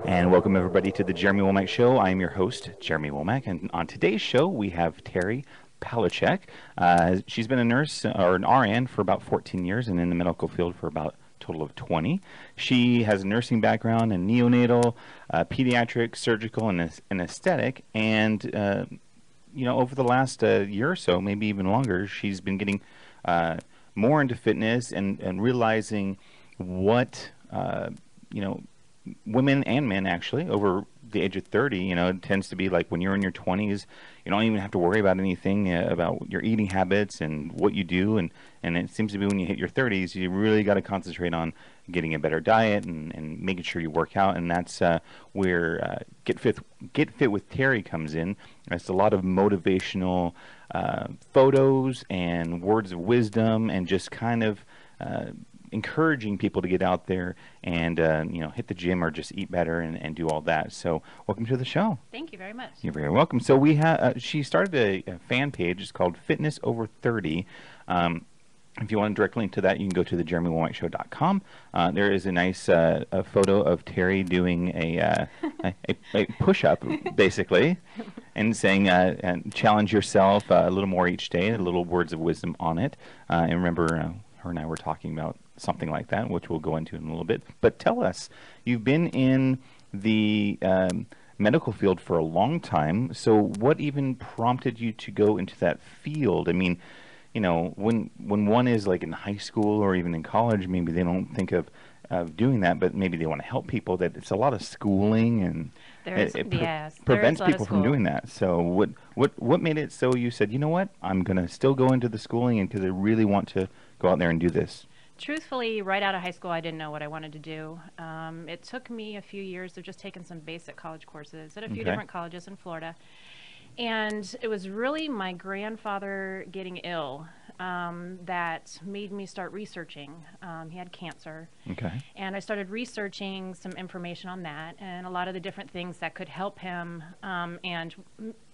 And welcome everybody to the Jeremy Womack Show. I am your host, Jeremy Womack, and on today's show we have Teri Palochak. She's been a nurse or an RN for about 14 years and in the medical field for about a total of 20. She has a nursing background in neonatal, pediatric, surgical, and aesthetic, and over the last year or so, maybe even longer, she's been getting more into fitness and realizing what women and men actually over the age of 30, it tends to be like when you're in your 20s, you don't even have to worry about anything about your eating habits and what you do. And it seems to be when you hit your 30s, you really got to concentrate on getting a better diet and making sure you work out. And that's where Get Fit with Teri comes in. It's a lot of motivational photos and words of wisdom and just kind of encouraging people to get out there and hit the gym or just eat better and do all that. So welcome to the show. Thank you very much. You're very welcome. So we have she started a fan page. It's called Fitness Over 30. If you want a direct link to that, you can go to thejeremywomackshow.com. There is a nice a photo of Teri doing a push-up, basically, and saying and challenge yourself a little more each day, a little words of wisdom on it. And remember, her and I were talking about something like that, which we'll go into in a little bit. But tell us, you've been in the medical field for a long time, so what even prompted you to go into that field? I mean, when one is like in high school or even in college, maybe they don't think of doing that, but maybe they want to help people. That it's a lot of schooling and prevents people from doing that. So what made it so you said, you know what, I'm going to still go into the schooling and because I really want to go out there and do this? Truthfully, right out of high school, I didn't know what I wanted to do. It took me a few years of just taking some basic college courses at a few different colleges in Florida. And it was really my grandfather getting ill that made me start researching. He had cancer. Okay. And I started researching some information on that and a lot of the different things that could help him and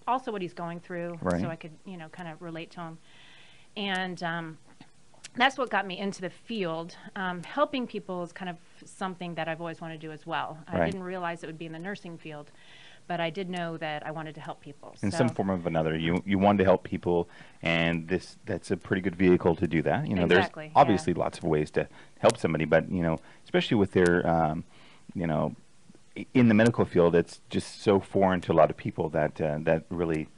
also what he's going through, right, so I could, kind of relate to him. And that's what got me into the field. Helping people is kind of something that I've always wanted to do as well. Right. I didn't realize it would be in the nursing field, but I did know that I wanted to help people. In some form or another, you wanted to help people, and that's a pretty good vehicle to do that. Exactly, there's obviously lots of ways to help somebody, but especially with their in the medical field, it's just so foreign to a lot of people that that really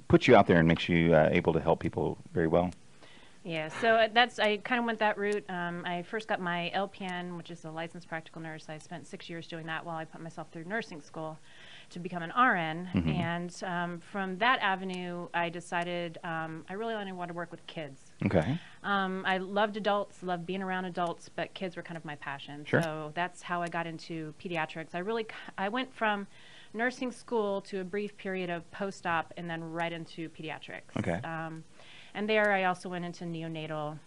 puts you out there and makes you able to help people very well. Yeah, so I kind of went that route. I first got my LPN, which is a licensed practical nurse. I spent 6 years doing that while I put myself through nursing school to become an RN. Mm-hmm. And from that avenue, I decided I really only wanted to work with kids. Okay. I loved adults, loved being around adults, but kids were kind of my passion. Sure. So that's how I got into pediatrics. I went from nursing school to a brief period of post-op and then right into pediatrics. Okay. And there I also went into neonatal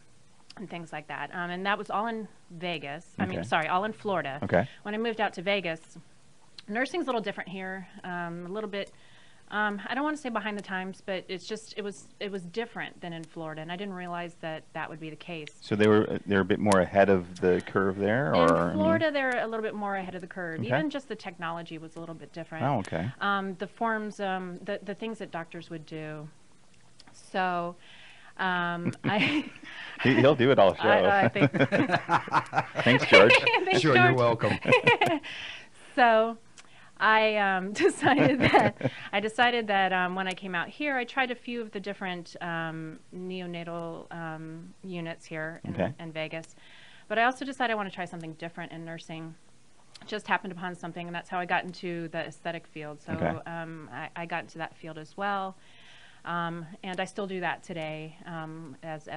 and things like that. And that was all in Vegas. Okay. All in Florida. Okay. When I moved out to Vegas, nursing's a little different here. A little bit, I don't want to say behind the times, but it was different than in Florida. And I didn't realize that would be the case. So they're a bit more ahead of the curve there? Or, in Florida, they're a little bit more ahead of the curve. Okay. Even just the technology was a little bit different. Oh, okay. The forms, the things that doctors would do. So, he'll do it all show. I think. Thanks, George. Thanks, Sure, George. you're welcome. So, I decided that when I came out here, I tried a few of the different neonatal units here in Vegas, but I also decided I want to try something different in nursing. Just happened upon something, and that's how I got into the aesthetic field. So okay. I got into that field as well. And I still do that today as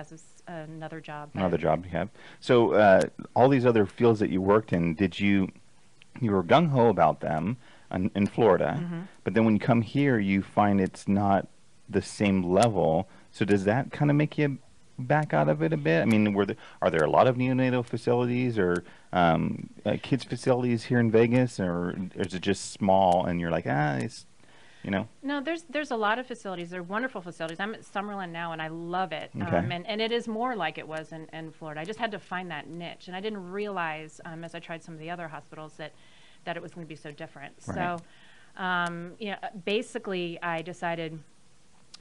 another job. Another job you have. So all these other fields that you worked in, you were gung-ho about them in Florida, mm-hmm. but then when you come here, you find it's not the same level. So does that kind of make you back out of it a bit? I mean, are there a lot of neonatal facilities or kids facilities here in Vegas, or is it just small and you're like, it's No, there's a lot of facilities. They're wonderful facilities. I'm at Summerlin now, and I love it. Okay. And it is more like it was in Florida. I just had to find that niche, and I didn't realize as I tried some of the other hospitals that that it was going to be so different. Right. So, basically, I decided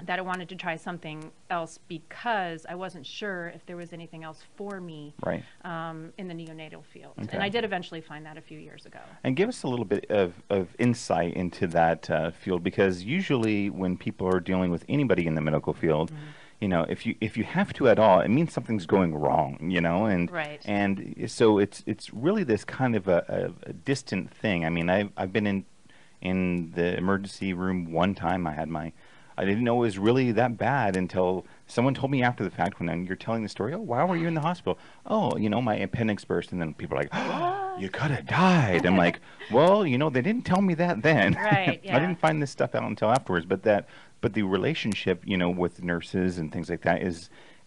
that I wanted to try something else because I wasn't sure if there was anything else for me Right. in the neonatal field. Okay. And I did eventually find that a few years ago. And give us a little bit of insight into that field, because usually when people are dealing with anybody in the medical field, you know, if you have to at all, it means something's going wrong, you know, Right. and so it's really this kind of a distant thing. I mean, I've been in the emergency room one time. I didn't know it was really that bad until someone told me after the fact when you're telling the story. Oh, why were you in the hospital? Oh, you know, my appendix burst, and then people are like, oh, you could have died. I'm like, well, you know, they didn't tell me that then. Right, I yeah. didn't find this stuff out until afterwards. But the relationship, you know, with nurses and things like that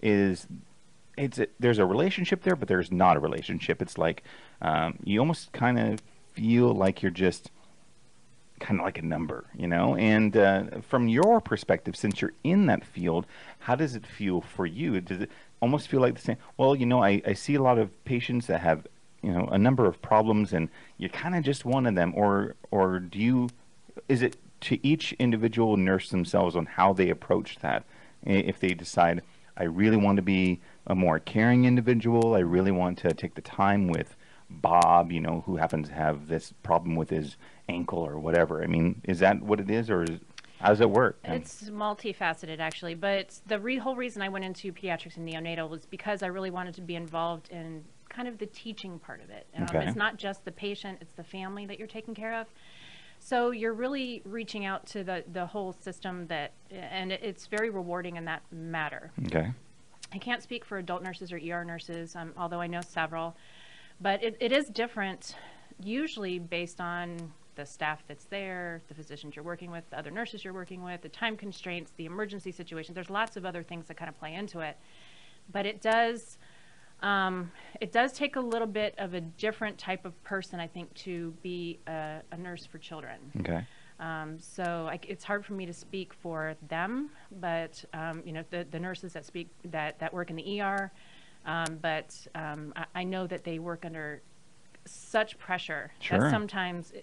there's a relationship there, but there's not a relationship. It's like you almost kind of feel like you're just kind of like a number, you know. And from your perspective, since you're in that field, how does it feel for you? Does it almost feel like the same? Well, you know, I see a lot of patients that have, you know, a number of problems, and you're kind of just one of them, or is it to each individual nurse themselves on how they approach that? If they decide, I really want to be a more caring individual, I really want to take the time with Bob, you know, who happens to have this problem with his ankle or whatever. I mean, is that what it is, or how does it work? It's multifaceted, actually, but the whole reason I went into pediatrics and neonatal was because I really wanted to be involved in kind of the teaching part of it. Okay. It's not just the patient, it's the family that you're taking care of. So you're really reaching out to the whole system and it's very rewarding in that matter. Okay. I can't speak for adult nurses or ER nurses, although I know several, but it is different, usually based on the staff that's there, the physicians you're working with, the other nurses you're working with, the time constraints, the emergency situations. There's lots of other things that kind of play into it, but it does take a little bit of a different type of person, I think, to be a nurse for children. Okay. So it's hard for me to speak for them, but you know, the nurses that work in the ER, but I know that they work under such pressure Sure. that sometimes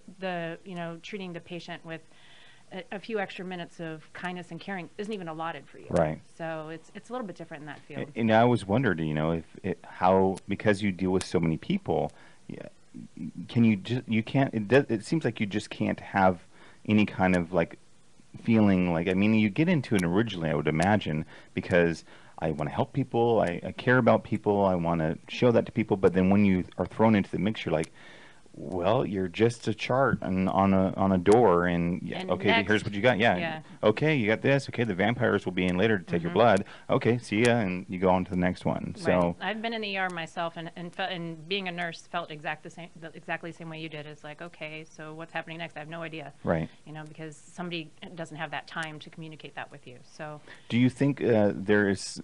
treating the patient with a few extra minutes of kindness and caring isn't even allotted for you. Right. So it's a little bit different in that field. And I always wondered, you know, because you deal with so many people, it seems like you just can't have any kind of like feeling like, I mean, you get into it originally, I would imagine, because I want to help people, I care about people, I want to show that to people, but then when you are thrown into the mix, you're like, well, you're just a chart on a door, and okay, next. here's what you got. Yeah. Okay, you got this. Okay, the vampires will be in later to take your blood. Okay, see ya, and you go on to the next one. So right. I've been in the ER myself, and being a nurse felt exactly the same way you did. It's like, okay, so what's happening next? I have no idea. Right. You know, because somebody doesn't have that time to communicate that with you. So do you think there is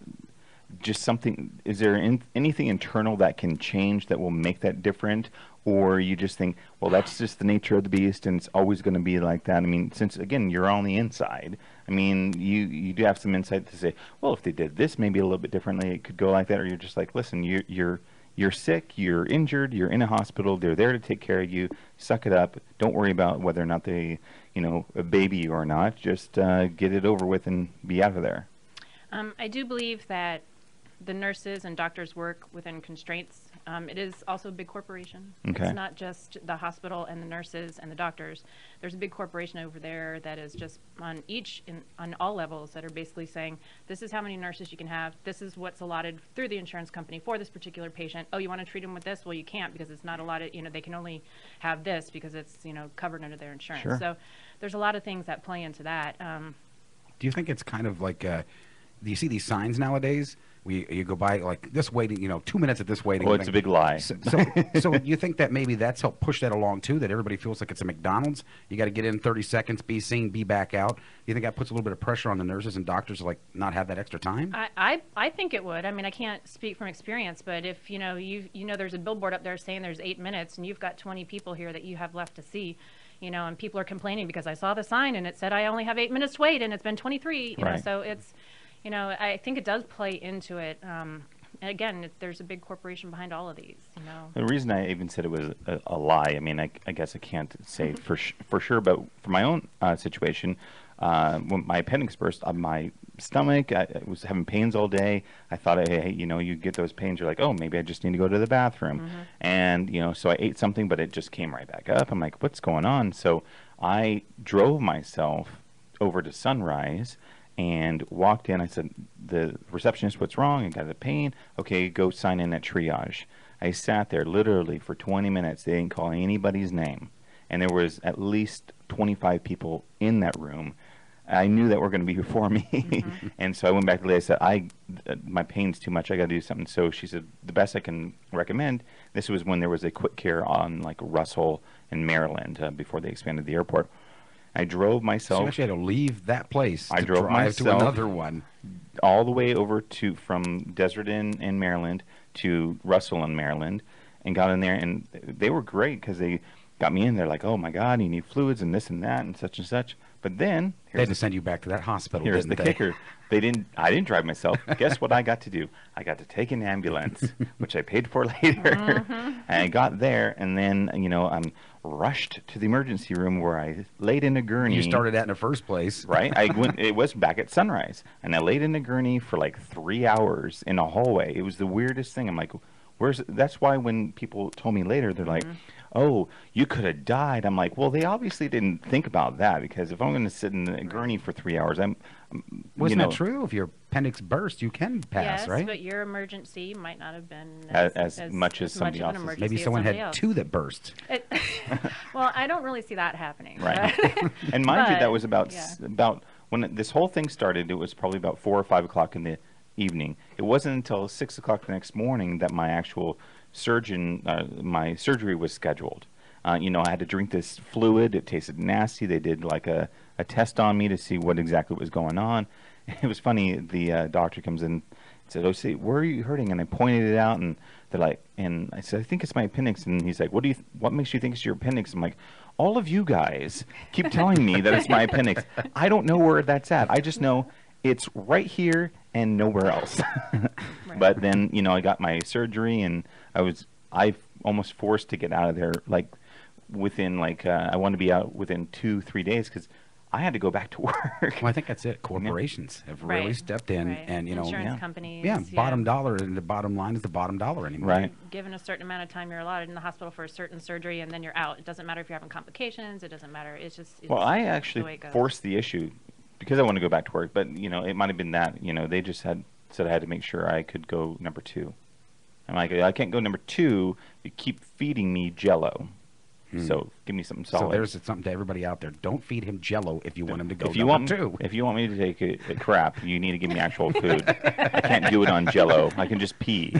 just something, is there anything internal that can change that will make that different? Or you just think, well, that's just the nature of the beast and it's always going to be like that? I mean, since, again, you're on the inside, I mean, you do have some insight to say, well, if they did this maybe a little bit differently, it could go like that. Or you're just like, listen, you're sick, you're injured, you're in a hospital, they're there to take care of you, suck it up, don't worry about whether or not they, you know, baby you or not, just get it over with and be out of there. I do believe that the nurses and doctors work within constraints. It is also a big corporation. Okay. It's not just the hospital and the nurses and the doctors. There's a big corporation over there that is just on all levels that are basically saying, this is how many nurses you can have. This is what's allotted through the insurance company for this particular patient. Oh, you want to treat them with this? Well, you can't because it's not allotted. You know, they can only have this because it's, you know, covered under their insurance. Sure. So there's a lot of things that play into that. Do you think it's kind of like, do you see these signs nowadays? You go by like this waiting, you know, 2 minutes at this waiting. Well, it's a big lie. So you think that maybe that's helped push that along too, that everybody feels like it's a McDonald's? You got to get in 30 seconds, be seen, be back out. You think that puts a little bit of pressure on the nurses and doctors to like not have that extra time? I think it would. I mean, I can't speak from experience, but if you know there's a billboard up there saying there's 8 minutes and you've got 20 people here that you have left to see, you know, and people are complaining because I saw the sign and it said I only have 8 minutes to wait and it's been 23. You know, so it's, you know, I think it does play into it. again, there's a big corporation behind all of these, you know. The reason I even said it was a lie, I mean, I guess I can't say for sure, but for my own situation, when my appendix burst on my stomach, I was having pains all day. I thought, hey, you know, you get those pains, you're like, oh, maybe I just need to go to the bathroom. And, you know, so I ate something, but it just came right back up. I'm like, what's going on? So I drove myself over to Sunrise and walked in. I said, the receptionist, what's wrong? I got a pain. Okay, go sign in at triage. I sat there literally for 20 minutes. They didn't call anybody's name. And there was at least 25 people in that room. I knew that were going to be before me. And so I went back to the lady. I said, my pain's too much. I got to do something. So she said, the best I can recommend, this was when there was a quick care on like Russell and Maryland before they expanded the airport. I drove myself. So you actually had to leave that place. I to drove drive myself to another one. all the way over to from Desert Inn in Maryland to Russell in Maryland, and got in there, and they were great because they got me in there like, oh my God, you need fluids and this and that and such. But then They had to send you back to that hospital. here's didn't the they? kicker. I didn't drive myself. Guess what I got to do? I got to take an ambulance, which I paid for later. And I got there, and then, you know, I'm rushed to the emergency room where I laid in a gurney. You started at in the first place. Right? It was back at Sunrise. And I laid in a gurney for like 3 hours in a hallway. It was the weirdest thing. I'm like, that's why when people told me later, they're like, oh, you could have died. I'm like, well, they obviously didn't think about that, because if I'm going to sit in a gurney for 3 hours, Wasn't that true? If your appendix burst, you can pass, Yes, right? but your emergency might not have been As much as much somebody of an else's. emergency Maybe as someone somebody had else. 2 that burst. Well, I don't really see that happening. Right. but- And mind you, that but, was about yeah. about when this whole thing started. It was probably about 4 or 5 o'clock in the evening. It wasn't until 6 o'clock the next morning that my actual my surgery was scheduled. You know, I had to drink this fluid. It tasted nasty. They did like a test on me to see what exactly was going on. It was funny. The doctor comes in and said, "Oh, see, where are you hurting?" And I pointed it out, and they're like, and I said, "I think it's my appendix." And he's like, "What makes you think it's your appendix?" I'm like, "All of you guys keep telling me that it's my appendix. I don't know where that's at. I just know it's right here and nowhere else." But then, you know, I got my surgery, and I almost forced to get out of there like within I wanted to be out within 2-3 days because I had to go back to work. Well, I think that's it. Corporations have really Right. stepped in, Right. and you know, Insurance yeah. companies. yeah, bottom dollar, and the bottom line is the bottom dollar anymore. Right. Given a certain amount of time, you're allotted in the hospital for a certain surgery, and then you're out. It doesn't matter if you're having complications. It doesn't matter. It's just Well, I the way actually it goes. forced the issue because I want to go back to work, but you know, it might have been that, you know, they just said I had to make sure I could go number 2. I'm like, I can't go number 2. You keep feeding me Jello. So give me something solid. So there's something to everybody out there. Don't feed him Jello if you want him to go if you number want 2. If you want me to take a crap, you need to give me actual food. I can't do it on Jello. I can just pee.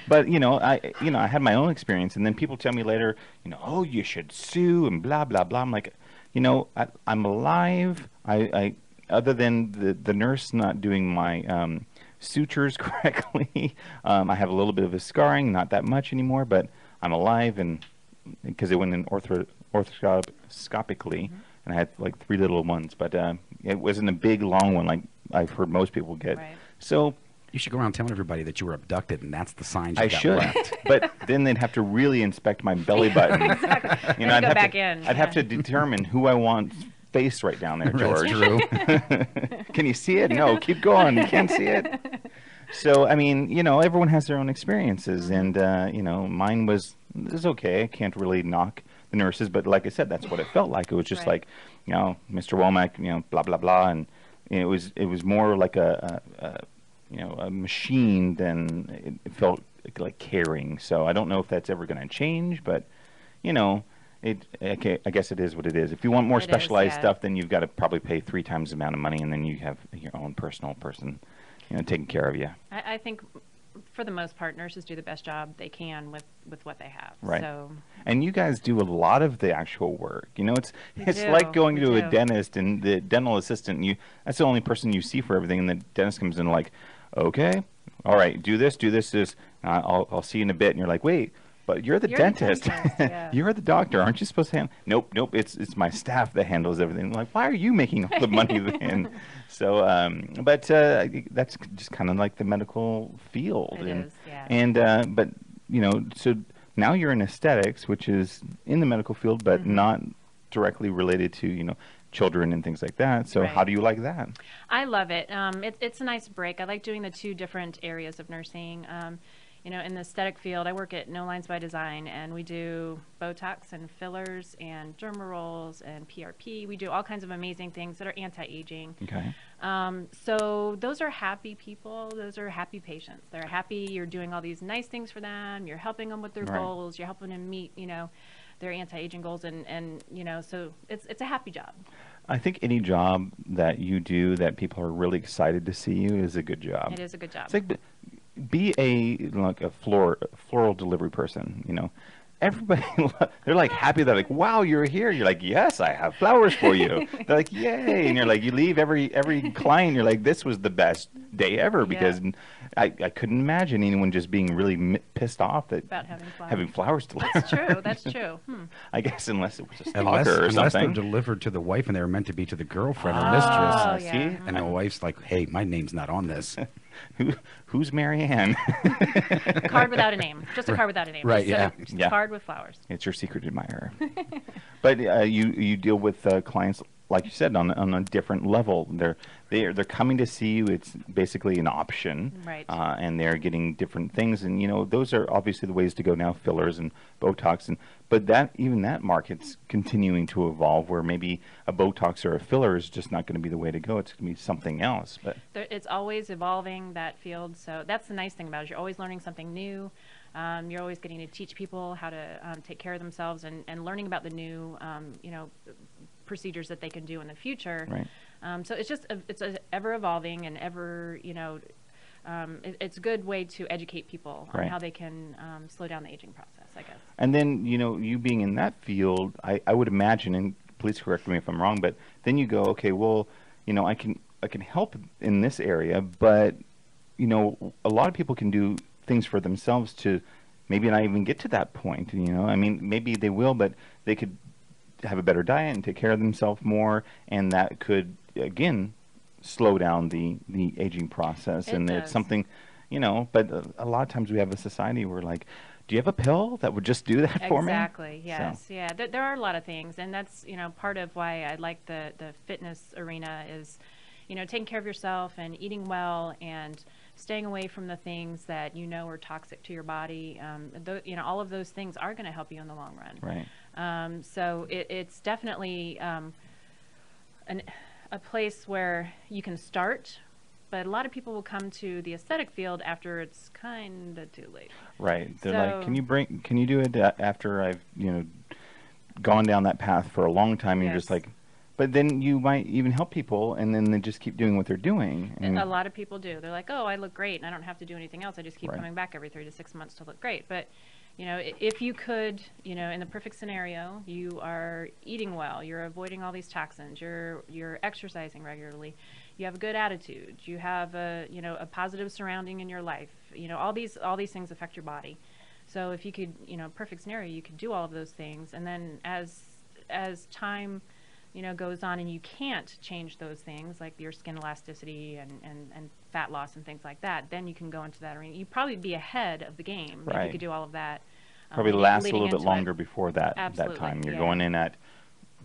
But I had my own experience, and then people tell me later, you know, oh, you should sue and blah blah blah. I'm like, you know, I'm alive. I other than the nurse not doing my sutures correctly, I have a little bit of a scarring, not that much anymore, but I'm alive, and because it went in arthroscopically, and I had like 3 little ones, but it wasn't a big long one like I've heard most people get. Right. So You should go around telling everybody that you were abducted, and that's the signs you I got should, left. but then they'd have to really inspect my belly button. Exactly. You Then know, you I'd go have back to, in. I'd have to determine who I want face right down there, George. That's true. Can you see it? No, keep going. You can't see it. So, I mean, you know, everyone has their own experiences, and, you know, mine was okay. I can't really knock the nurses, but like I said, that's what it felt like. It was just Right. like, you know, Mr. Womack, you know, blah, blah, blah, and it was more like a machine than it felt like caring. So I don't know if that's ever going to change, but, you know, I guess it is what it is. If you want more It is, specialized yeah. stuff, then you've got to probably pay 3 times the amount of money, and then you have your own personal person, you know, taking care of you. I think for the most part, nurses do the best job they can with what they have. Right. So And you guys do a lot of the actual work. You know, it's We like do, going we to a do. dentist, and the dental assistant, that's the only person you see for everything, and the dentist comes in like, okay, all right, do this, this. I'll see you in a bit, and you're like, wait, but you're the You're the dentist. dentist, yeah. You're the doctor. Aren't you supposed to handle? Nope. It's my staff that handles everything. I'm like, why are you making all the money then? So, but that's just kind of like the medical field. It is, yeah. And but so now you're in aesthetics, which is in the medical field, but not directly related to children and things like that. So how Right. do you like that? I love it. It's a nice break. I like doing the two different areas of nursing. In the aesthetic field, I work at No Lines by Design, and we do Botox and fillers and derma rolls and PRP. We do all kinds of amazing things that are anti-aging. Okay. So those are happy people. Those are happy patients. They're happy. You're doing all these nice things for them. You're helping them with their Right. goals. You're helping them meet, their anti-aging goals, and so it's a happy job. I think any job that you do that people are really excited to see you is a good job. It is a good job. It's like be a floral delivery person. Everybody they're like happy. They're like, wow, you're here. You're like, yes, I have flowers for you. They're like, yay. And you're like, you leave every client, you're like, this was the best day ever, because I couldn't imagine anyone just being really pissed off that About having having flowers delivered. That's true. That's true. I guess unless it was a Unless, stalker or unless they're something. delivered to the wife and they were meant to be to the girlfriend or Oh, mistress. yeah. See? And the wife's like, hey, my name's not on this. Who's Mary Ann? Card without a name. Just a card without a name. Right, Just a yeah. card with flowers. It's your secret admirer. But you deal with clients, like you said, on a different level. They're coming to see you. It's basically an option, Right. And they're getting different things, and those are obviously the ways to go now, fillers and Botox, but even that market's continuing to evolve, where maybe a Botox or a filler is just not going to be the way to go. It's going to be something else. But It's always evolving, that field. So that's the nice thing about it. You're always learning something new. You're always getting to teach people how to take care of themselves, and learning about the new, procedures that they can do in the future. Right. So it's a ever evolving and ever, it's a good way to educate people on Right. how they can slow down the aging process, I guess. And then, you being in that field, I would imagine, and please correct me if I'm wrong, but then you go, okay, well, I can help in this area, but, a lot of people can do things for themselves to maybe not even get to that point, I mean, maybe they will, but they could have a better diet and take care of themselves more, and that could, again, slow down the aging process. It And does. it's something, but a lot of times we have a society where, like, do you have a pill that would just do that for me? Exactly. Yes. Yeah. There are a lot of things, and that's part of why I like the fitness arena is, taking care of yourself and eating well and staying away from the things that are toxic to your body. All of those things are going to help you in the long run. Right. So it's definitely a place where you can start. But a lot of people will come to the aesthetic field after it's kind of too late. Right. They're like, So- can you do it after I've, gone down that path for a long time? And you're just Yes. like, but then you might even help people, and then they just keep doing what they're doing. And A lot of people do. They're like, oh, I look great, and I don't have to do anything else. I just keep Right. coming back every 3 to 6 months to look great. But, if you could, in the perfect scenario, you are eating well, you're avoiding all these toxins, you're exercising regularly, you have a good attitude, you have a positive surrounding in your life. All these things affect your body. So if you could, perfect scenario, you could do all of those things, and then as time goes on and you can't change those things like your skin elasticity and fat loss and things like that, then you can go into that arena. You'd probably be ahead of the game if Right. you could do all of that. probably leading- last a leading little bit into it. longer before that Absolutely, time. You're yeah. going in at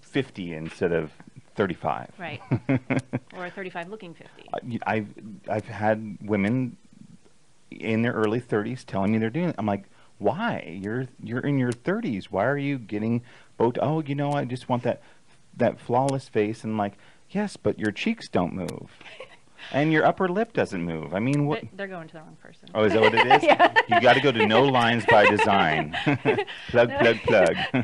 50 instead of 35. Right. Or 35 looking 50. I've had women in their early 30s telling me they're doing it. I'm like, why? You're in your 30s. Why are you getting both? Oh, I just want that flawless face. And I'm like, yes, but your cheeks don't move. And your upper lip doesn't move. I mean, what? They're going to the wrong person. Oh, is that what it is? Yeah. You got to go to No Lines by Design. Plug.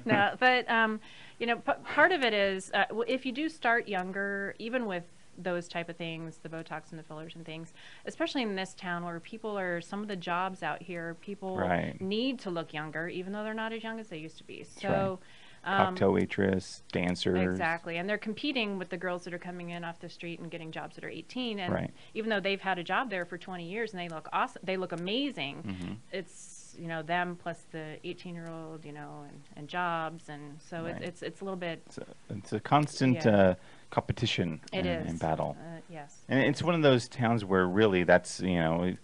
No, but part of it is if you do start younger, even with those type of things, the Botox and the fillers and things, especially in this town where some of the jobs out here, people Right. need to look younger, even though they're not as young as they used to be. right. So. Cocktail waitress, dancers. Exactly, and they're competing with the girls that are coming in off the street and getting jobs that are 18, and Right. even though they've had a job there for 20 years and they look awesome, they look amazing. Mm-hmm. It's it's, you know, them plus the 18-year-old, you know, and jobs, and so Right. it's a little bit. It's a constant Yeah. competition It and, is. battle. Yes. And it's one of those towns where really that's, you know,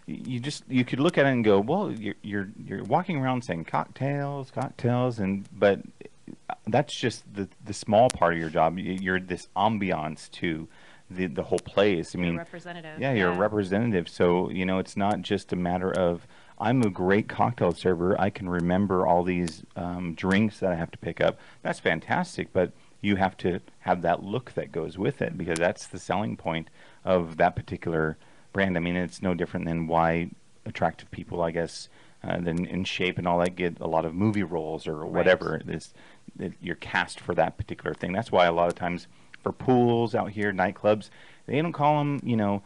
you could look at it and go, well, you're walking around saying cocktails, cocktails, and but that's just the small part of your job. You're this ambiance to the whole place. I You're a mean, representative. yeah, you're a representative. So, you know, it's not just a matter of I'm a great cocktail server. I can remember all these drinks that I have to pick up. That's fantastic, but you have to have that look that goes with it because that's the selling point of that particular brand. I mean, it's no different than why attractive people, I guess, then in shape and all that get a lot of movie roles or whatever it is that you're cast for that particular thing. That's why a lot of times for pools out here, nightclubs, they don't call them, you know,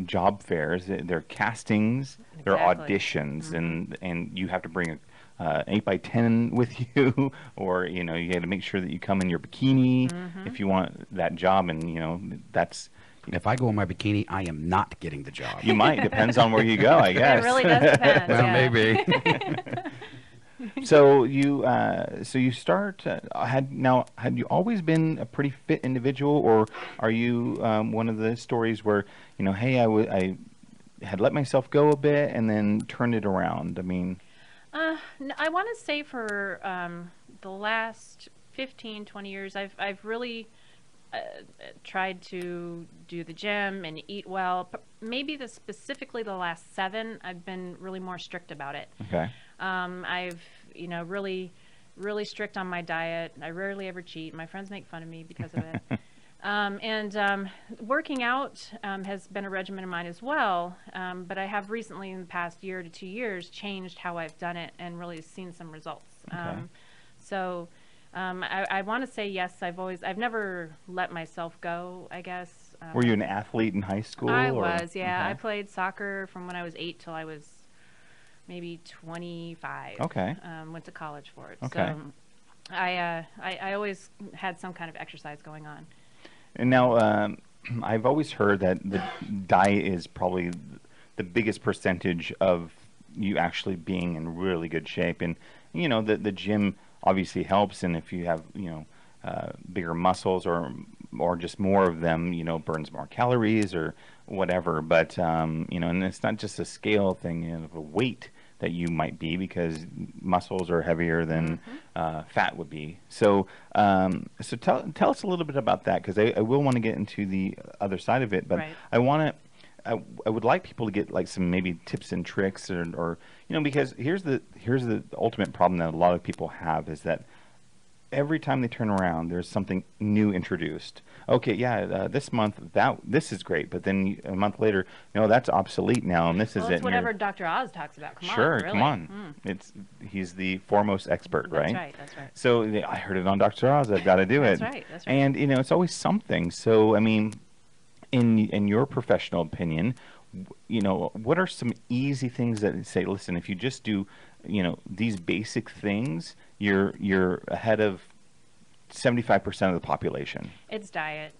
job fairs. They're castings, they're Exactly. auditions, and you have to bring a 8x10 with you, or you know, you got to make sure that you come in your bikini if you want that job, and you know, that's If I go in my bikini, I am not getting the job. you might depends on where you go, I guess. It really does depend. Well, yeah. maybe. So you start had you always been a pretty fit individual, or are you one of the stories where you know, hey, I had let myself go a bit and then turned it around? I mean, I want to say for the last 15, 20 years, I've really tried to do the gym and eat well. Maybe specifically the last 7, I've been really more strict about it. okay, I've, you know, really strict on my diet. I rarely ever cheat. My friends make fun of me because of it. Working out has been a regimen of mine as well. But I have recently, in the past year to 2 years, changed how I've done it and really seen some results. Okay. So I want to say yes. I've never let myself go, I guess. were you an athlete in high school? I or? was, yeah. I Okay. played soccer from when I was 8 till I was maybe 25. Okay. Went to college for it. Okay. So I always had some kind of exercise going on. And now, I've always heard that the diet is probably the biggest percentage of you actually being in really good shape. And, you know, the gym obviously helps. And if you have, you know, bigger muscles or just more of them, you know, burns more calories or whatever. But, you know, and it's not just a scale thing, you know, of a weight that you might be because muscles are heavier than fat would be. So, so tell us a little bit about that because I will want to get into the other side of it, but Right. I would like people to get like some maybe tips and tricks or you know, because here's the ultimate problem that a lot of people have is that every time they turn around, there's something new introduced. Okay, yeah, this month this is great, but then a month later, no, that's obsolete now, and this Well, is it. it's and you're- whatever Dr. Oz talks about. Come Sure, on, really. come on. He's the foremost expert, That's right? right. That's right. So I heard it on Dr. Oz. I've got to do it. That's right. That's right. And you know, it's always something. So I mean, in your professional opinion, you know, what are some easy things that say, listen, if you just do, you know, these basic things, you're ahead of 75% of the population. It's diet.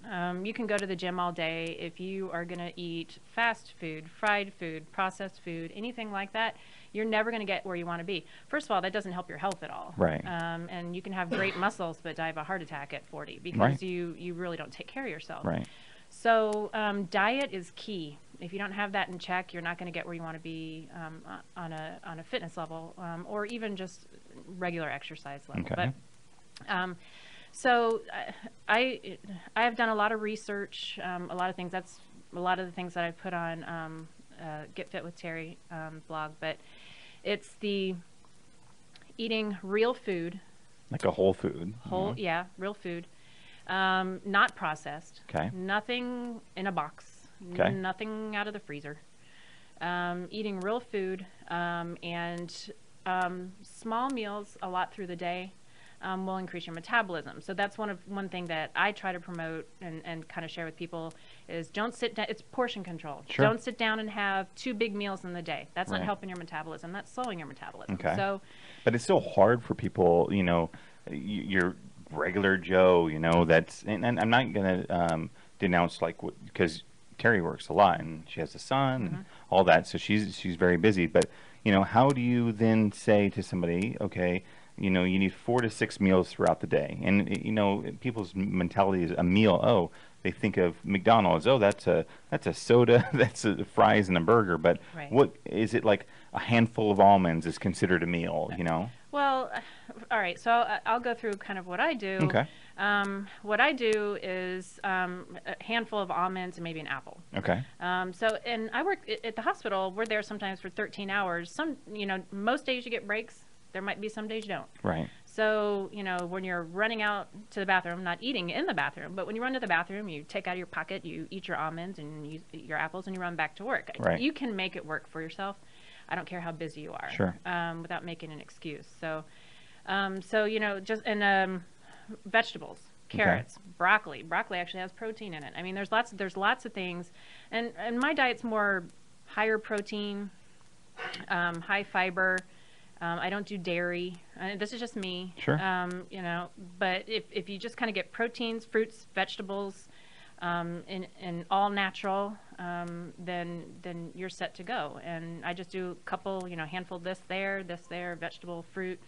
You can go to the gym all day. If you are going to eat fast food, fried food, processed food, anything like that, you're never going to get where you want to be. First of all, that doesn't help your health at all. Right. And you can have great muscles but die of a heart attack at 40 because Right. you really don't take care of yourself. Right. So diet is key. If you don't have that in check, you're not going to get where you want to be on a fitness level or even just regular exercise level. Okay. But so I have done a lot of research, a lot of things. That's a lot of the things that I put on Get Fit with Teri blog. But it's the eating real food, Like a whole food. yeah, real food, not processed. Okay. Nothing in a box. Okay. Nothing out of the freezer. Eating real food and small meals a lot through the day. Will increase your metabolism. So that's one thing that I try to promote and kind of share with people is don't sit down. It's portion control. Sure. Don't sit down and have 2 big meals in the day. That's Right. not helping your metabolism. That's slowing your metabolism. Okay. So But it's still hard for people, you know, your regular Joe, you know, and I'm not going to denounce like, because Teri works a lot and she has a son and all that. So she's very busy, but how do you then say to somebody, okay, you need 4 to 6 meals throughout the day, and people's mentality is a meal. Oh, they think of McDonald's. Oh, that's a soda, that's fries and a burger. But Right. what is it like? A handful of almonds is considered a meal. Well, all right. So I'll go through kind of what I do. Okay. What I do is a handful of almonds and maybe an apple. Okay. And I work at the hospital. We're there sometimes for 13 hours. Most days you get breaks. There might be some days you don't. Right. So, when you're running out to the bathroom, not eating in the bathroom, but when you run to the bathroom, you take out of your pocket, you eat your almonds and you eat your apples, and you run back to work. Right. You can make it work for yourself. I don't care how busy you are. Sure. Without making an excuse. So, vegetables, carrots, broccoli. Broccoli actually has protein in it. I mean, there's lots of things, and my diet's more higher protein, high fiber. I don't do dairy. This is just me. Sure. But if you just kind of get proteins, fruits, vegetables, and all natural, then you're set to go. And I just do a couple, handful this there, vegetable, fruit.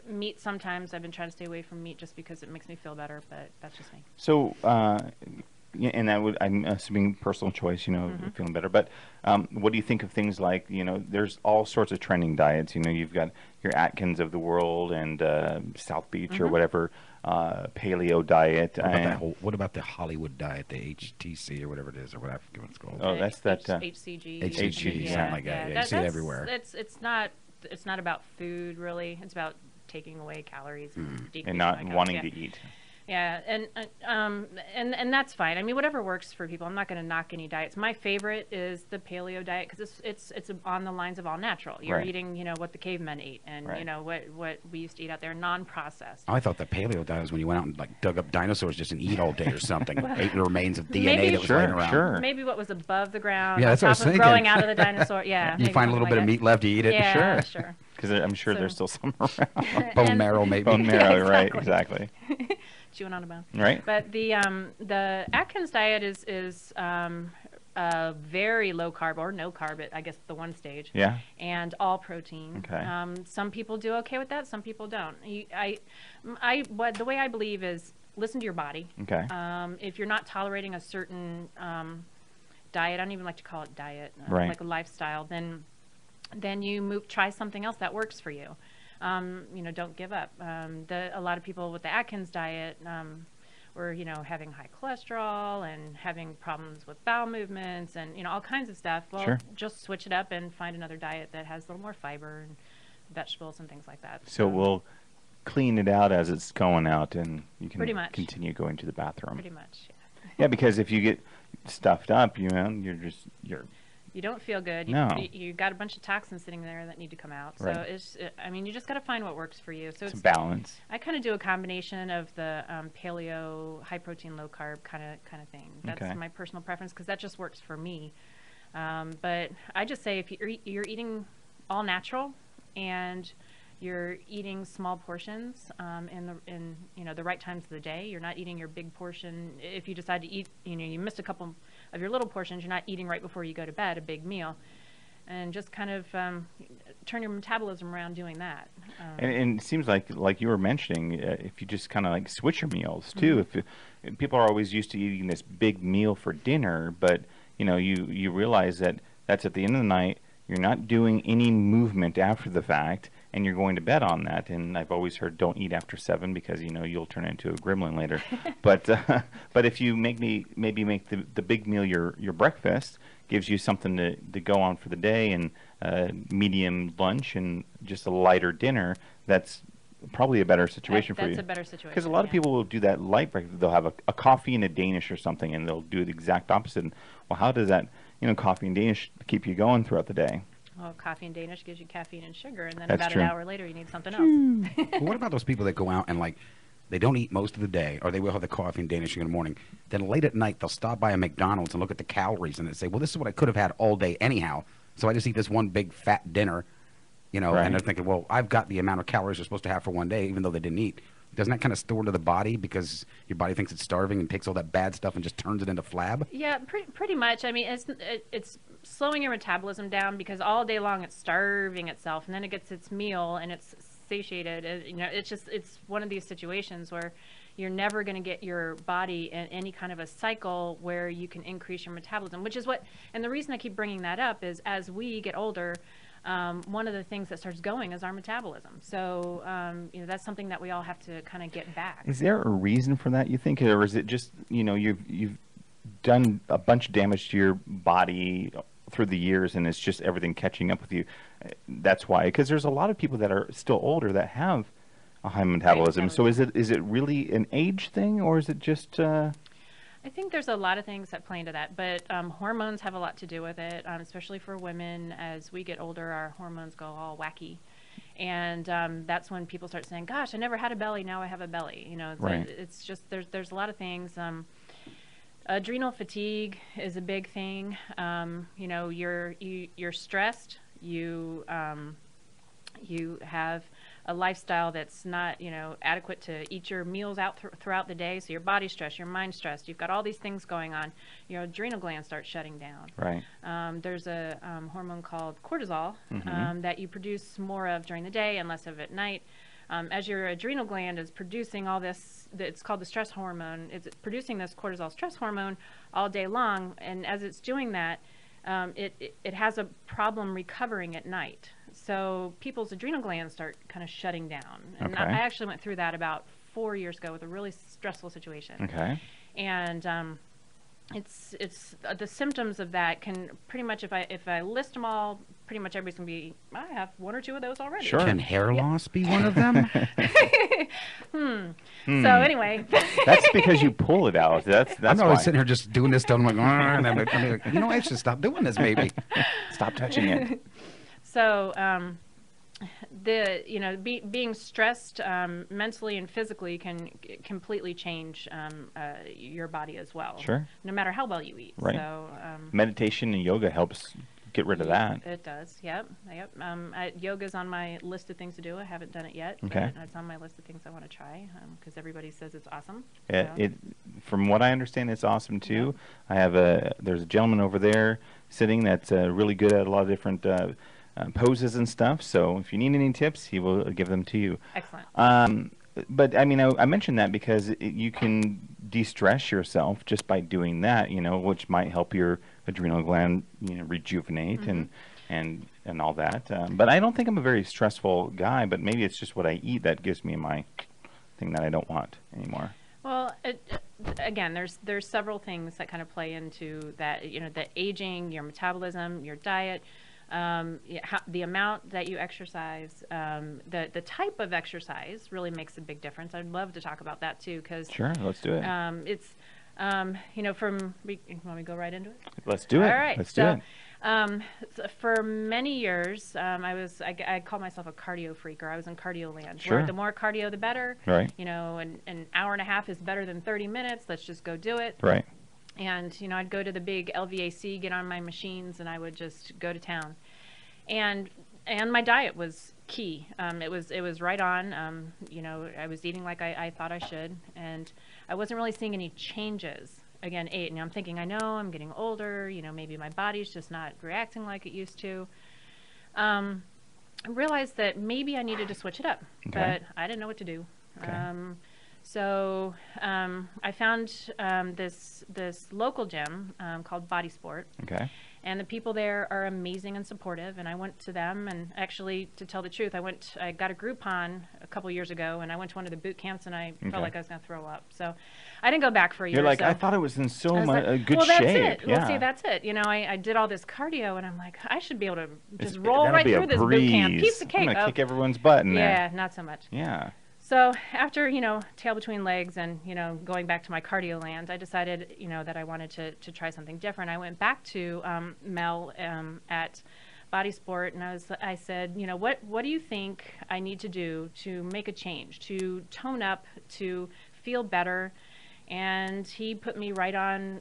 Meat sometimes. I've been trying to stay away from meat just because it makes me feel better, but that's just me. So, and I'm assuming personal choice, feeling better. But what do you think of things like, there's all sorts of trending diets. You've got your Atkins of the world and South Beach or whatever, paleo diet. What about the Hollywood diet, the HTC or whatever it is, or whatever it's called? Oh, that's that. HCG. HCG, something like that. Yeah, you see it everywhere. It's not about food, really. It's about taking away calories and not wanting to eat. Yeah, and that's fine. I mean, whatever works for people. I'm not going to knock any diets. My favorite is the paleo diet because it's on the lines of all natural. You're eating, what the cavemen ate, and what we used to eat out there, non-processed. I thought the paleo diet was when you went out and dug up dinosaurs just and eat all day or something, ate the remains of DNA that was laying around. Sure. Maybe what was above the ground. Yeah, that's what I was thinking. Growing out of the dinosaur. Yeah. You find a little bit of meat left, you eat it. Yeah, sure. Because I'm sure there's still some around. Bone marrow, maybe. Bone marrow, right? Exactly. Chewing on a bone. Right. But the Atkins diet is very low carb or no carb at, I guess, the one stage. Yeah. And all protein. Okay. Some people do okay with that. Some people don't. The way I believe is listen to your body. Okay. If you're not tolerating a certain diet, I don't even like to call it diet, like a lifestyle, then you try something else that works for you. Don't give up. A lot of people with the Atkins diet were, having high cholesterol and having problems with bowel movements and, all kinds of stuff. Well, just switch it up and find another diet that has a little more fiber and vegetables and things like that. So we'll clean it out as it's going out, and you can pretty much continue going to the bathroom. Pretty much, yeah. Yeah, because if you get stuffed up, you're you don't feel good. You got a bunch of toxins sitting there that need to come out. So you just got to find what works for you. So it's balance. I kind of do a combination of the paleo, high protein, low carb kind of thing. That's my personal preference because that just works for me. But I just say if you're eating all natural and you're eating small portions in the right times of the day. You're not eating your big portion. If you decide to eat, you missed a couple of your little portions, you're not eating right before you go to bed, a big meal. And just kind of turn your metabolism around doing that. And it seems like you were mentioning, if you just kind of like switch your meals too. If people are always used to eating this big meal for dinner, but you realize that that's at the end of the night. You're not doing any movement after the fact, and you're going to bed on that. And I've always heard don't eat after 7 because you'll turn into a gremlin later. but if you maybe make the big meal your breakfast, gives you something to go on for the day, and medium lunch and just a lighter dinner, that's probably a better situation for you. That's a better situation. Because a lot of people will do that light breakfast. They'll have a coffee and a Danish or something, and they'll do the exact opposite. And, well, how does that coffee and Danish keep you going throughout the day? Well, coffee and Danish gives you caffeine and sugar, and then That's about true. an hour later you need something else. Well, what about those people that go out and they don't eat most of the day, or they will have the coffee and Danish in the morning. Then late at night they'll stop by a McDonald's and look at the calories and they say, well, this is what I could have had all day anyhow. So I just eat this one big fat dinner, Right. and they're thinking, well, I've got the amount of calories they're supposed to have for one day, even though they didn't eat. Doesn't that kind of store to the body because your body thinks it's starving and takes all that bad stuff and just turns it into flab? Yeah, pretty much. I mean, it's slowing your metabolism down because all day long it's starving itself, and then it gets its meal and it's satiated. You know, it's one of these situations where you're never going to get your body in any kind of a cycle where you can increase your metabolism, which is what. And the reason I keep bringing that up is as we get older, one of the things that starts going is our metabolism. So, you know, that's something that we all have to kind of get back. Is there a reason for that, you think, or is it just, you know, you've done a bunch of damage to your body through the years, and it's just everything catching up with you? That's why, because there's a lot of people that are still older that have a high metabolism. So is it really an age thing, or is it just? I think there's a lot of things that play into that, but hormones have a lot to do with it, especially for women. As we get older, our hormones go all wacky. And that's when people start saying, gosh, I never had a belly, now I have a belly. You know, Right. it's just, there's a lot of things. Adrenal fatigue is a big thing. You know, you're stressed, you have a lifestyle that's not, you know, adequate to eat your meals out throughout the day. So your body's stressed, your mind's stressed. You've got all these things going on. Your adrenal glands start shutting down. Right. There's a hormone called cortisol that you produce more of during the day and less of at night. As your adrenal gland is producing all this, it's called the stress hormone. It's producing this cortisol stress hormone all day long, and as it's doing that, it has a problem recovering at night. So people's adrenal glands start kind of shutting down. And Okay. I actually went through that about 4 years ago with a really stressful situation. Okay. And it's the symptoms of that can pretty much, if I list them all, pretty much everybody's gonna be, I have one or two of those already. Sure. Can hair loss be one of them? So anyway, That's because you pull it out. That's I'm why. always sitting here just doing this stuff. I'm like, and I'm like, you know, I should stop doing this maybe. Stop touching it. so being stressed mentally and physically can completely change your body as well. Sure. No matter how well you eat. Right. So Meditation and yoga helps get rid of that. It does. Yep. Yoga's on my list of things to do. I haven't done it yet. Okay. But it's on my list of things I want to try because everybody says it's awesome. It, from what I understand, it's awesome too. There's a gentleman over there sitting that's really good at a lot of different poses and stuff. So if you need any tips, he will give them to you. Excellent. But I mean, I mentioned that because you can de-stress yourself just by doing that, you know, which might help your adrenal gland, you know, rejuvenate and all that. But I don't think I'm a very stressful guy. But maybe it's just what I eat that gives me my thing that I don't want anymore. Well, again, there's several things that kind of play into that. You know, the aging, your metabolism, your diet. The amount that you exercise, the type of exercise really makes a big difference. I'd love to talk about that too, because Sure, let's do it. it's you know, want me to go right into it? Let's do it. All right. Let's do it. So for many years, I call myself a cardio freak, or I was in cardio land. Sure. Where the more cardio, the better. Right. You know, an hour and a half is better than 30 minutes. Let's just go do it. Right. And, you know, I'd go to the big LVAC, get on my machines, and I would just go to town. And my diet was key. It was right on. You know, I was eating like I thought I should, and I wasn't really seeing any changes. Again, and I'm thinking, I know I'm getting older. You know, maybe my body's just not reacting like it used to. I realized that maybe I needed to switch it up, Okay. but I didn't know what to do. Okay. So I found this local gym called Body Sport. Okay. And the people there are amazing and supportive. And I went to them, and actually, to tell the truth, I got a Groupon a couple years ago, and I went to one of the boot camps, and I Okay. felt like I was going to throw up. So I didn't go back for a year. You're like, so I thought it was in so I was much like, good well, that's shape. it. Yeah. Well, see, that's it. You know, I did all this cardio, and I'm like, I should be able to just It's- roll that'll right be a through this boot camp. breeze. Piece of cake. I'm gonna Oh, kick everyone's butt in there. yeah, not so much. Yeah. So after, you know, tail between legs and, you know, going back to my cardio land, I decided, you know, that I wanted to try something different. I went back to Mel at Body Sport, and I said, you know, what do you think I need to do to make a change, to tone up, to feel better? And he put me right on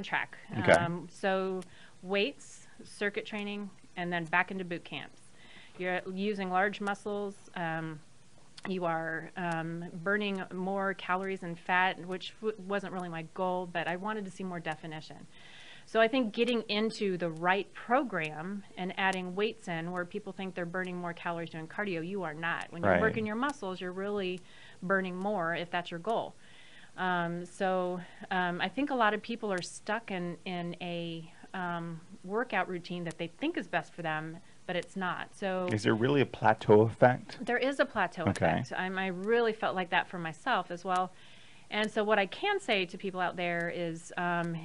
track. Okay. So weights, circuit training, and then back into boot camps. You're using large muscles. You are burning more calories and fat, which wasn't really my goal, but I wanted to see more definition. So I think getting into the right program and adding weights in where people think they're burning more calories doing cardio, you are not. When you're working your muscles, you're really burning more if that's your goal. I think a lot of people are stuck in a workout routine that they think is best for them, but it's not. So is there really a plateau effect? There is a plateau effect. I really felt like that for myself as well. And so what I can say to people out there is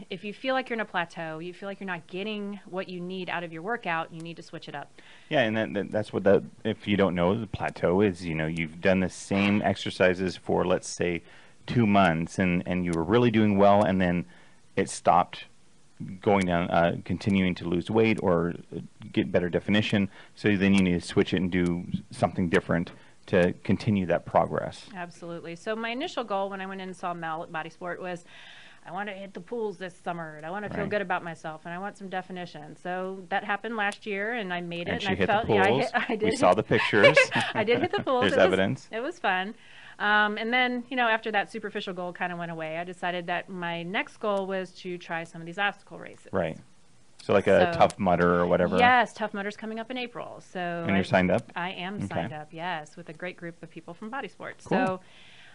if you feel like you're in a plateau, you feel like you're not getting what you need out of your workout, you need to switch it up. Yeah, and that's what that, if you don't know, the plateau is, you've done the same exercises for, let's say, 2 months, and you were really doing well, and then it stopped going down, continuing to lose weight or get better definition. So then you need to switch it and do something different to continue that progress. Absolutely. So my initial goal when I went in and saw Mel at Body Sport was, I want to hit the pools this summer, and I want to feel good about myself, and I want some definition. So that happened last year, and I made it. And she I hit felt, the pools. Yeah, I did. We saw the pictures. I did hit the pools. There's evidence. It was fun. And then, after that superficial goal kind of went away, I decided that my next goal was to try some of these obstacle races. Right. So like a Tough Mudder or whatever. Yes, Tough Mudder's coming up in April. So and you're signed up? I am signed up, yes, with a great group of people from Body Sports. Cool. So,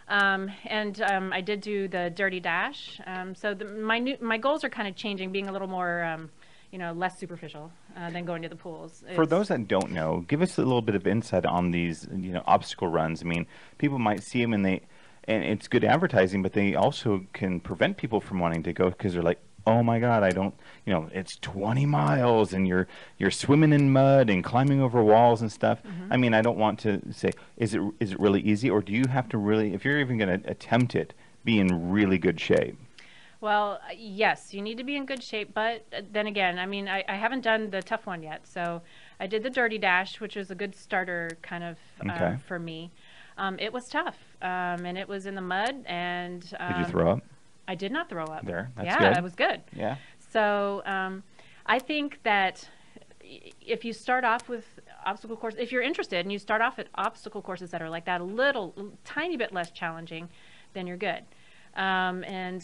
I did do the Dirty Dash. So my goals are kind of changing, being a little more, less superficial than going to the pools. For those that don't know, give us a little bit of insight on these, obstacle runs. I mean, people might see them and it's good advertising, but they also can prevent people from wanting to go because they're like, oh my God, I don't, it's 20 miles and you're swimming in mud and climbing over walls and stuff. I mean, I don't want to say, is it really easy, or do you have to really, if you're even going to attempt it, be in really good shape? Well, yes, you need to be in good shape, but then again, I mean, I haven't done the tough one yet. So I did the Dirty Dash, which was a good starter kind of for me. It was tough, and it was in the mud. And did you throw up? I did not throw up. That's good. Yeah, it was good. Yeah. So I think that if you start off with obstacle course, if you're interested and you start off at obstacle courses that are like that, tiny bit less challenging, then you're good. Maybe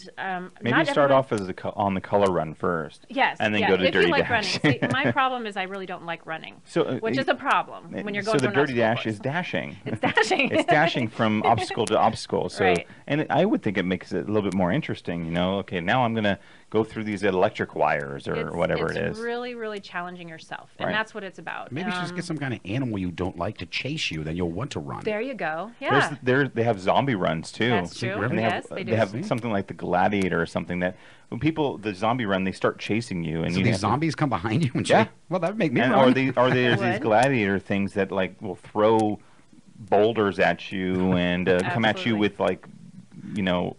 start off as on the color run first. Yes, and then go to if Dirty you like Dash. Running. See, my problem is I really don't like running, which is a problem when you're going. So the Dirty Dash course. is dashing. It's dashing. It's dashing from obstacle to obstacle. So, right. And I would think it makes it a little bit more interesting. Okay, now I'm going to go through these electric wires or whatever it is. It's really, really challenging yourself, and that's what it's about. Maybe you should just get some kind of animal you don't like to chase you, then you'll want to run. There you go. Yeah. They have zombie runs too. That's true. And Yes, they do. They have something like the Gladiator or something that when the zombie run, they start chasing you, and so these zombies come behind you and chase. Well, that would make me run. Or there's these Gladiator things that will throw boulders at you and come at you with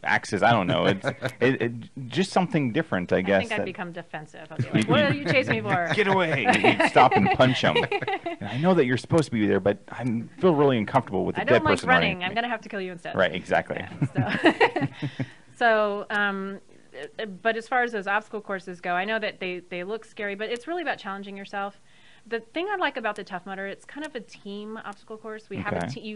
axes. I don't know. It's just something different, I guess. I think I'd become defensive. I'd be like, what are you chasing me for? Get away. You'd stop and punch them. And I know that you're supposed to be there, but I feel really uncomfortable with the dead person. I don't like running. I'm going to have to kill you instead. Right, exactly. Yeah, but as far as those obstacle courses go, I know that they look scary, but it's really about challenging yourself. The thing I like about the Tough Mudder, it's kind of a team obstacle course. You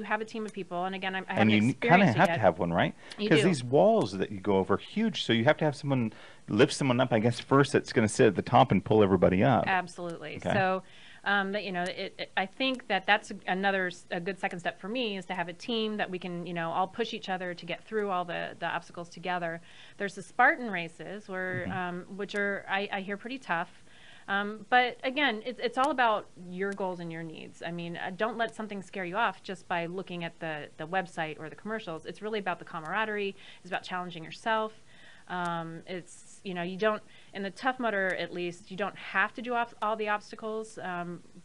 have a team of people, and again, I haven't experienced it yet. And you kind of have to have one, right? Because these walls that you go over are huge, so you have to have someone lift someone up, I guess, first that's going to sit at the top and pull everybody up. Absolutely. Okay. So, I think that's a good second step for me is to have a team that we can, all push each other to get through all the obstacles together. There's the Spartan races which are, I hear, pretty tough. But again, it's all about your goals and your needs. I mean, don't let something scare you off just by looking at the website or the commercials. It's really about the camaraderie. It's about challenging yourself. You don't, in the Tough Mudder at least, you don't have to do all the obstacles,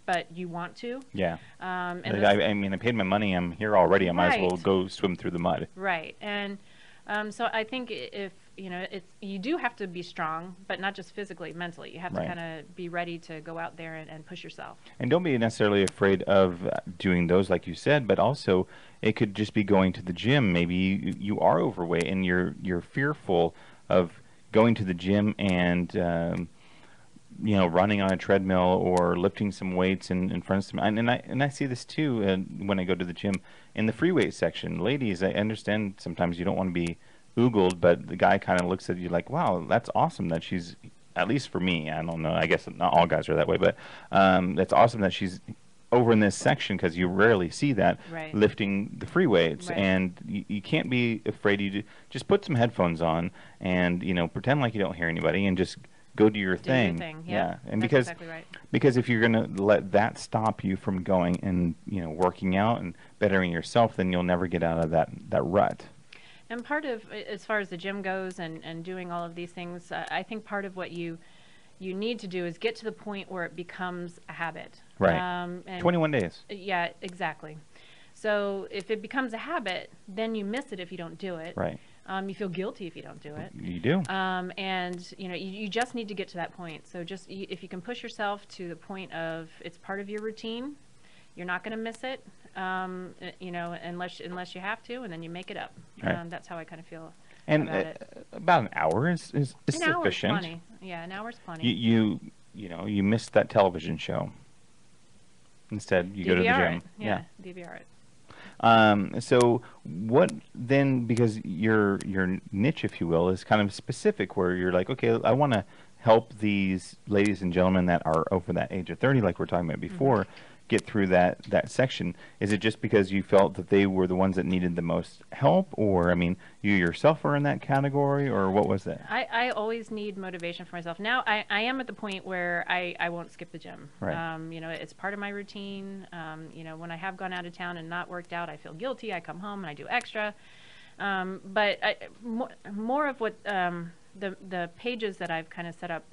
but you want to. Yeah. I paid my money. I'm here already. I might as well go swim through the mud. Right. And so I think if, you do have to be strong, but not just physically, mentally. You have to kind of be ready to go out there and push yourself. And don't be necessarily afraid of doing those, like you said, but also it could just be going to the gym. Maybe you are overweight and you're fearful of going to the gym and running on a treadmill or lifting some weights in front of some, and I see this too when I go to the gym in the free weight section. Ladies, I understand sometimes you don't want to be oogled, but the guy kind of looks at you like, wow, that's awesome that she's, at least for me, I don't know, I guess not all guys are that way, but that's awesome that she's over in this section, because you rarely see that, Right. lifting the free weights. Right. And you can't be afraid. Just put some headphones on and pretend like you don't hear anybody and just go do your Do thing. your thing. Yeah, and That's because exactly right. because if you're going to let that stop you from going and working out and bettering yourself, then you'll never get out of that rut. And part of, as far as the gym goes and doing all of these things, I think part of what you need to do is get to the point where it becomes a habit. Right. And 21 days. Yeah, exactly. So if it becomes a habit, then you miss it if you don't do it. Right. You feel guilty if you don't do it. You do. And you just need to get to that point. So just if you can push yourself to the point of it's part of your routine, you're not going to miss it. Unless you have to, and then you make it up. Right. That's how I kind of feel. And about it. about an hour is An sufficient. hour's plenty. Yeah, an hour's plenty. You missed that television show. Instead, you go to the DVR gym. it. Yeah, DVR it. So what then, because your niche, if you will, is kind of specific, where you're like, okay, I want to help these ladies and gentlemen that are over that age of 30, like we're talking about before, get through that section. Is it just because you felt that they were the ones that needed the most help, or, I mean, you yourself were in that category, or what was it? I always need motivation for myself. Now I am at the point where I won't skip the gym. Right. It's part of my routine. When I have gone out of town and not worked out, I feel guilty. I come home and I do extra. But more of what the pages that I've kind of set up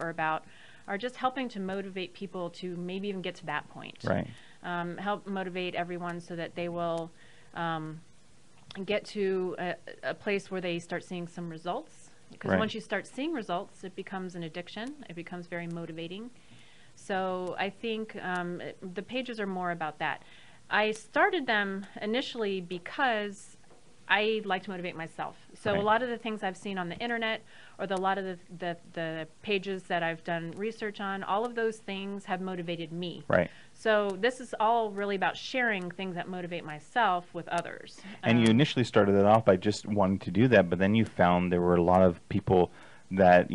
are just helping to motivate people to maybe even get to that point. Right. Help motivate everyone so that they will get to a place where they start seeing some results. Because Right. once you start seeing results, it becomes an addiction. It becomes very motivating. So I think the pages are more about that. I started them initially because I like to motivate myself. So Right. a lot of the things I've seen on the internet, or a lot of the pages that I've done research on, all of those things have motivated me. Right. So this is all really about sharing things that motivate myself with others. And you initially started it off by just wanting to do that, but then you found there were a lot of people that,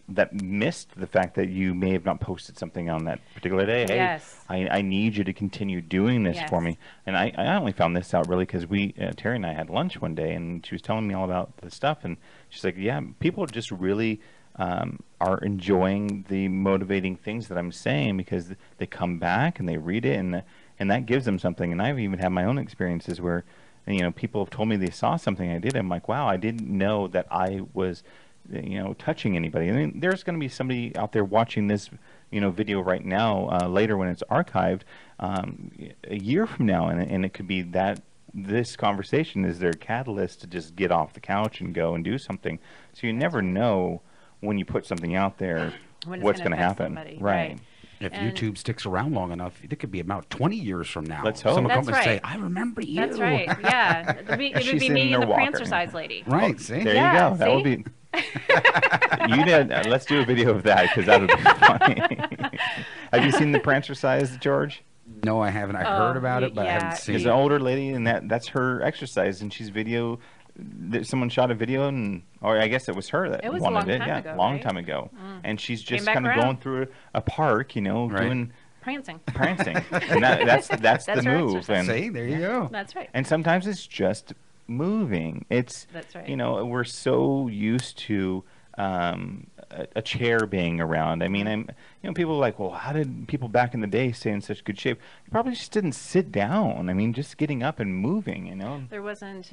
that missed the fact that you may have not posted something on that particular day. Hey, Yes. I need you to continue doing this for Yes. me. And I only found this out really because Terry and I had lunch one day, and she was telling me all about the stuff, and she's like, yeah, people just really are enjoying the motivating things that I'm saying, because they come back and they read it, and that gives them something. And I've even had my own experiences where, people have told me they saw something I did. I'm like, wow, I didn't know that I was touching anybody. I mean, there's going to be somebody out there watching this, video right now, later when it's archived, a year from now, and it could be that this conversation is their catalyst to just get off the couch and go and do something. So you never know when you put something out there When it's what's gonna going to affect happen. somebody, Right. right. If And- YouTube sticks around long enough, it could be about 20 years from now. Let's hope. Someone That's come and say, right. I remember you. That's right. Yeah. It would be She's me sitting and there the walking. Prancer-size lady. Right, see? There Yeah, you go. That would see? be. You did. Let's do a video of that, because that would be funny. Have you seen the Prancer size, George? No, I haven't. I heard about it, but I yeah. haven't seen There's it. an older lady, and that's her exercise, and she's someone shot a video, or I guess it was her that It was a wanted long it. time Yeah, ago, long right? time ago. And she's just back kind of around. going through a park, doing Prancing. prancing, and that's the That's her move. exercise. See, there you go. That's right. And sometimes it's just moving. It's That's right. we're so used to a chair being around. I mean, people are like, well, how did people back in the day stay in such good shape? You probably just didn't sit down. I mean, just getting up and moving. There wasn't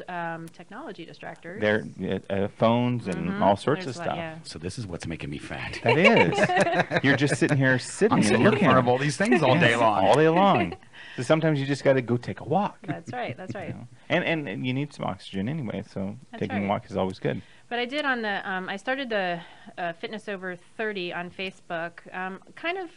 technology distractors. There phones and all sorts of There's a lot, stuff. yeah. So this is what's making me fat. That is. You're just sitting here I'm sitting sitting and in looking front at of all these things all day Yes, long. all day long. So sometimes you just got to go take a walk. That's right. That's right. And you need some oxygen anyway, so That's taking a right. walk is always good. But I did on the, I started the Fitness Over 30 on Facebook, kind of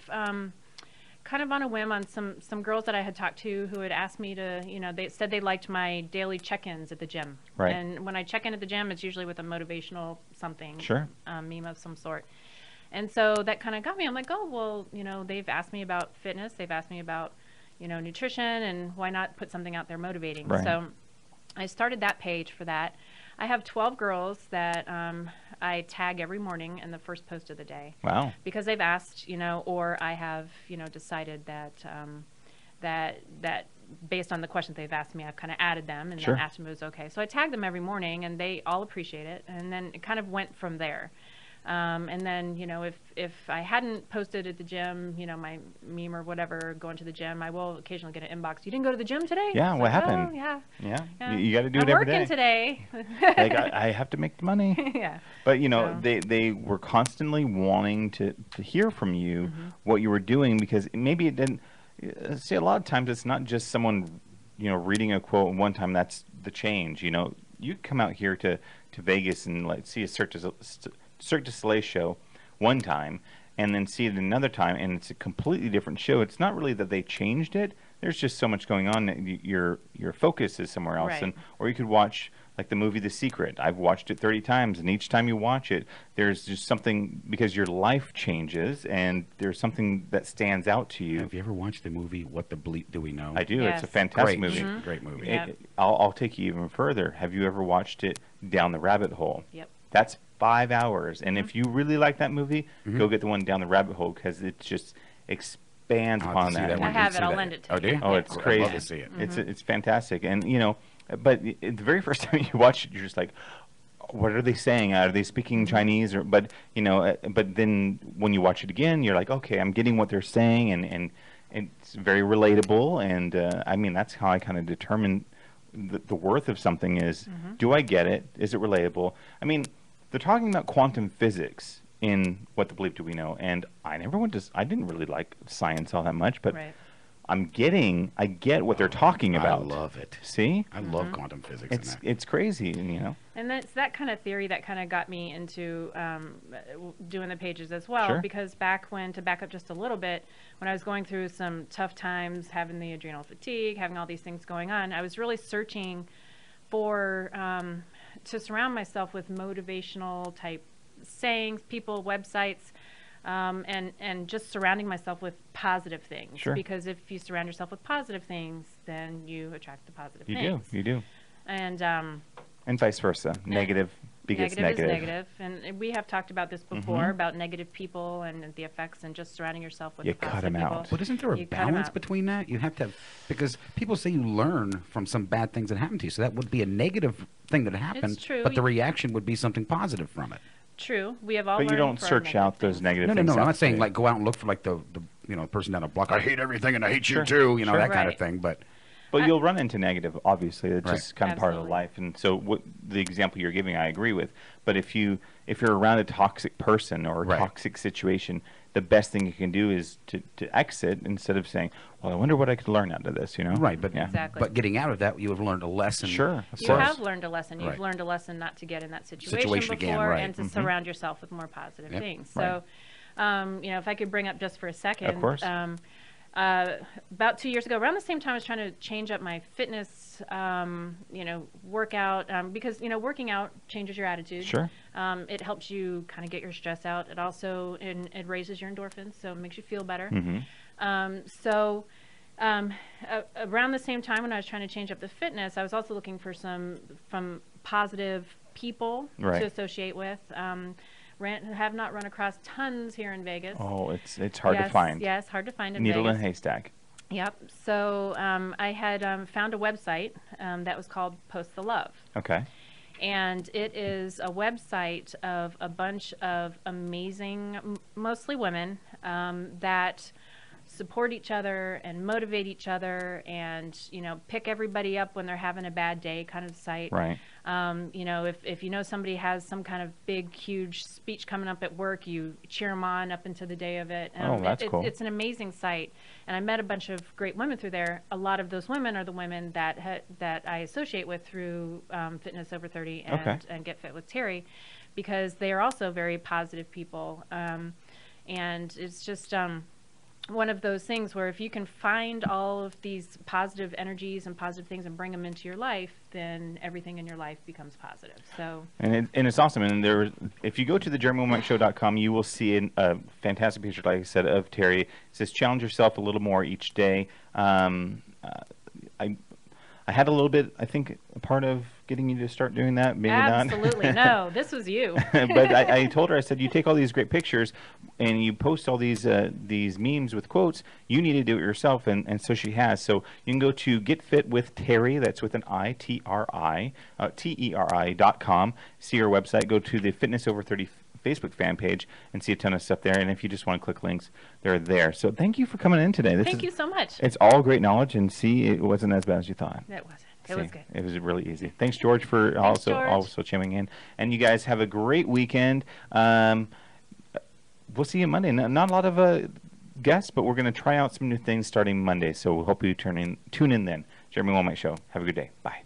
on a whim on some girls that I had talked to who had asked me to, they said they liked my daily check-ins at the gym. Right. And when I check in at the gym, it's usually with a motivational something. Sure. Meme of some sort. And so that kind of got me. I'm like, oh, well, they've asked me about fitness. They've asked me about, nutrition, and why not put something out there motivating? Right. So I started that page for that. I have 12 girls that I tag every morning in the first post of the day. Wow. Because they've asked, or I have, decided that that based on the questions they've asked me, I've kind of added them and Sure. then asked them if it was okay. So I tag them every morning, and they all appreciate it. And then it kind of went from there. And then, if I hadn't posted at the gym, my meme or whatever, going to the gym, I will occasionally get an inbox. You didn't go to the gym today? Yeah, It's what like, happened? Oh, yeah. Yeah. You got to do I'm it every working day. today. Like, I have to make the money. Yeah. But, So- they were constantly wanting to hear from you what you were doing, because maybe it didn't. See, a lot of times it's not just someone, reading a quote and one time that's the change. You come out here to Vegas and see a Cirque du Soleil show one time, and then see it another time, and it's a completely different show. It's not really that they changed it. There's just so much going on that your focus is somewhere else. Right. Or you could watch like the movie The Secret. I've watched it 30 times, and each time you watch it, there's just something, because your life changes, and there's something that stands out to you. Have you ever watched the movie What the Bleep Do We Know? I do. Yes. It's a fantastic Great, movie. great movie. Yeah. I'll take you even further. Have you ever watched it, Down the Rabbit Hole? Yep. That's 5 hours. And if you really like that movie, go get the one Down the Rabbit Hole, because it just expands I'll have to upon see that. that I one. have See it. I'll that. lend it to Oh, you. do you? Oh, it's I'd love crazy. to see it. It's fantastic. And, but the very first time you watch it, you're just like, what are they saying? Are they speaking Chinese? But then when you watch it again, you're like, okay, I'm getting what they're saying, and it's very relatable. And I mean, that's how I kind of determine the worth of something is, do I get it? Is it relatable? I mean, they're talking about quantum physics in What the Bleep Do We Know? And I didn't really like science all that much, but Right. I get what they're talking about. I love it. See? I love quantum physics. in that. It's crazy, And that's that kind of theory that kind of got me into doing the pages as well. Sure. Because to back up just a little bit, when I was going through some tough times, having the adrenal fatigue, having all these things going on, I was really searching for to surround myself with motivational type sayings, people, websites. And just surrounding myself with positive things. Sure. Because if you surround yourself with positive things, then you attract the positive You things. do. And And vice versa. Negative begets negative. is negative. And we have talked about this before, about negative people and the effects, and just surrounding yourself with You the cut positive 'em people. out. But isn't there a You cut 'em balance out. between that? You have to have, because people say you learn from some bad things that happen to you. So that would be a negative thing that happened. true. But the reaction would be something positive from it. True. We have all But you learned don't for our search negative out those things. negative No, things. I'm not out saying there. like go out and look for like the person down the block. I hate everything and I hate Sure. you too. Sure. That kind of Right. thing. But But you'll run into negative, obviously. It's Right. just kind of part of Absolutely. life. And so the example you're giving, I agree with. But if you're around a toxic person or a Right. toxic situation, the best thing you can do is to exit, instead of saying, well, I wonder what I could learn out of this, right, but Yeah. Exactly. but getting out of that, you have learned a lesson. Sure, of You course. have learned a lesson. You've Right. learned a lesson not to get in that Situation situation again, before, right. and to surround yourself with more positive Yep. things. Right. So, if I could bring up just for a second. Of course. About 2 years ago, around the same time, I was trying to change up my fitness, workout, because, working out changes your attitude. Sure. It helps you kind of get your stress out. It also, it raises your endorphins, so it makes you feel better. Around the same time when I was trying to change up the fitness, I was also looking for from positive people Right. to associate with. Have not run across tons here in Vegas. Oh, it's hard to Yes, find. Yes, hard to find in Needle in Vegas. a haystack. Yep. So I had found a website that was called Post the Love. Okay. And it is a website of a bunch of amazing, mostly women, that support each other and motivate each other, and pick everybody up when they're having a bad day kind of site. Right. If somebody has some kind of big, huge speech coming up at work, you cheer them on up into the day of it. Oh, that's cool. It's an amazing site, and I met a bunch of great women through there. A lot of those women are the women that I associate with through Fitness Over 30 and Get Fit with Teri, because they are also very positive people, and it's just one of those things where if you can find all of these positive energies and positive things and bring them into your life, then everything in your life becomes positive. So, and it's awesome. And if you go to the GermanWomackShow.com, you will see a fantastic picture, like I said, of Teri. It says, "Challenge yourself a little more each day." I had a little bit, I think, a part of getting you to start doing that. Maybe absolutely. not. No, this was you. But I told her, I said, you take all these great pictures and you post all these memes with quotes. You need to do it yourself, and so she has. So you can go to Get Fit with Teri. That's with an I, TERI.com. See her website. Go to the Fitness Over 30 Facebook fan page and see a ton of stuff there. And if you just want to click links, they're there. So thank you for coming in today. Thank you so much. It's all great knowledge, and see, it wasn't as bad as you thought. It wasn't. It was good. It was really easy. Thanks, George, for Thanks, George. also chiming in. And you guys have a great weekend. We'll see you Monday. Not a lot of guests, but we're going to try out some new things starting Monday. So we hope you tune in then. Jeremy Womack Show. Have a good day. Bye.